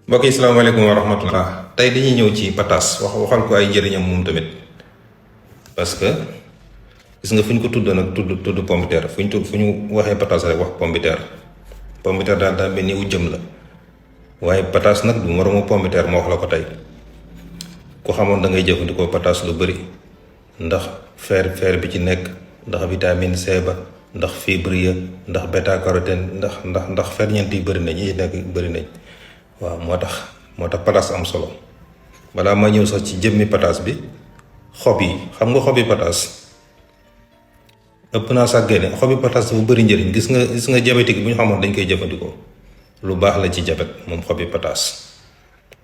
mbokk yi salaamaaleykum wa rahmatullah tey dañuy ñëw ci pataas waxal ko ay njëriñam moom tamit parce que gis nga fu ñu ko tudd nag tudd pomme de terre fu ñu waxee pataas rek wax pomme de terre daal daa mel ni wu jëm la waaye pataas nag du moromu pomme de terre ma wax la ko tey ku xamoon da ngay jëfandikoo pataas lu bëri ndax fer bi ci nekk ndax vitamine C ba ndax fibre ya ndax bêta carotène ndax ferñeent yi bëri nañ yi nekk bëri nañ. waaw moo tax pataas am solo balaa ma ñëw sax ci jëmmi pataas bi xob yi xam nga xobi pataas ëpp naa sax génne xobi pataas dafa bëri njëriñ gis nga diabétique bu ñu xamoon dañ koy jëfandikoo lu baax la ci jabet moom xobi pataas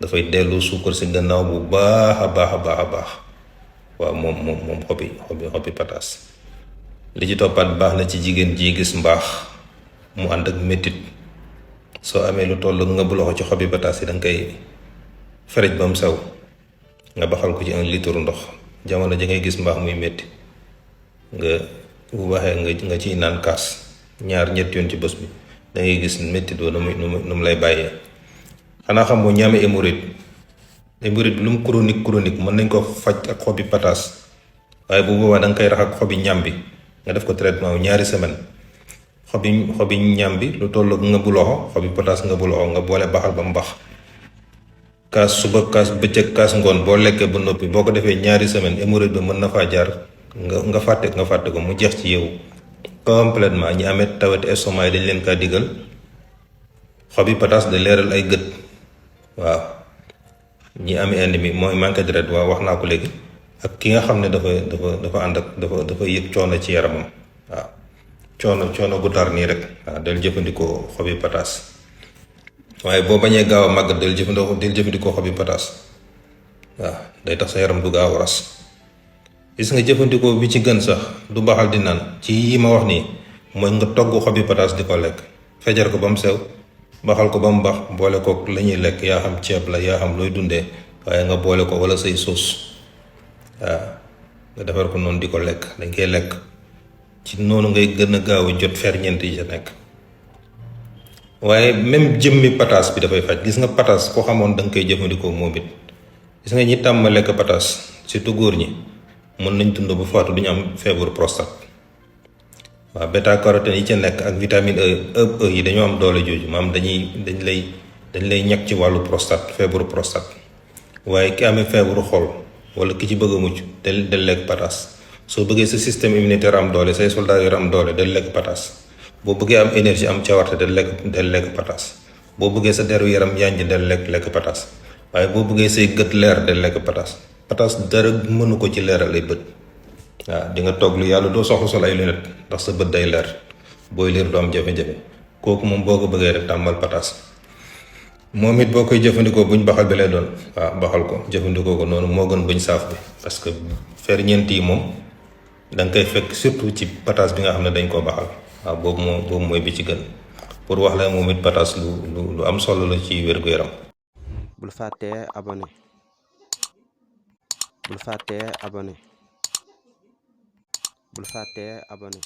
dafay dellu suukar si gannaaw bu baax a baax waaw moom xobi pataas li ci toppaat baax na ci jigéen ji gis mbaax mu ànd ak métit soo amee lu toll nga bu loxo ci xobi pataas yi da nga koy ferej ba mu sew nga baxal ko ci 1 litre ndox jamono ji ngay gis mbaax muy métti nga bu baaxee nga ciy naan kaas ñaar ñett yoon ci bés bi da ngay gis métti doo nu mu lay bàyyee. xanaa xam boo ñaamee hémorroïde bi lu mu chronique mën nañ ko faj ak xobi pataas waaye bu boobaa da nga koy rax ak xobi ñam bi nga def ko traitement wu ñaari semaine xobi ñam bi lu toll nga bu loxo xobi pataas nga bu loxo nga boole baxal ba mu bax kaas suba kaas bëccëg kaas ngoon boo lekkee ba noppi boo ko defee ñaari semaine hémorroïde bi mën na faa jaar nga fàtte ko mu jeex ci yow complètement ñi amee tawati estomac yi dañ leen kaa digal xobi pataas da leeral ay gët waaw ñi amee anémie mooy manque deret waaw wax naa ko léegi ak ki nga xam ne dafa ànd ak dafa yëg coono ci yaramam waaw coono gu tar nii rek waaw del jëfandikoo xobi pataas waaye boo bañee gaaw a màggat del jëfandikoo xobi pataas waaw day tax sa yaram du gaaw a ras gis nga jëfandikoo bi ci gën sax du baxal di naan ci yi ma wax nii mooy nga togg xobi pataas di ko lekk fejar ko ba mu sew baxal ko ba mu bax boole ko la ñuy lekk yaa xam ceeb la yaa xam looy dundee waaye nga boole ko wala say soos waaw nga defar ko noonu di ko lekk dañ koy lekk ci noonu ngay gën a gaaw a jot ferñeent yi ca nekk waaye même jëmmi pataas bi dafay faj gis nga pataas ko xamoon da nga koy jëfandikoo moom it gis nga ñi tàmm lekk pataas surtout góor ñi mën nañ dund bu faatu duñu am feebaru prostate waaw bêta carotène yi ca nekk ak vitamine E yi dañoo am doole jooju maam dañ lay ñàkk ci wàllu prostate feebaru prostate waaye ki amee feebaru xol wala ki ci bëgg a mucc del lekk pataas soo bëggee sa système immunitaire am doole say soldats yor am doole del lekk pataas boo bëggee am énergie am cawarte del lekk pataas boo bëggee sa deru yaram yànj del lekk pataas waaye boo bëggee say gët leer del lekk pataas dara mënu ko ci leeral ay bët waaw di nga toog lu yàlla doo soxla sol ay lunettes ndax sa bët day leer booy leer du am jafe-jafe kooku moom boo ko bëggee rek tàmmal pataas moom it boo koy jëfandikoo buñ baxal bi lay doon waaw baxal ko jëfandikoo ko noonu moo gën buñ saaf bi parce que ferñeent yi moom da nga koy fekk surtout ci pataas bi nga xam ne dañ koo baxal waaw boobu mooy bi ci gën pour wax la moom it pataas lu am solo la ci wér-gu-yaram. bul fàttee abonné bul fàttee abonné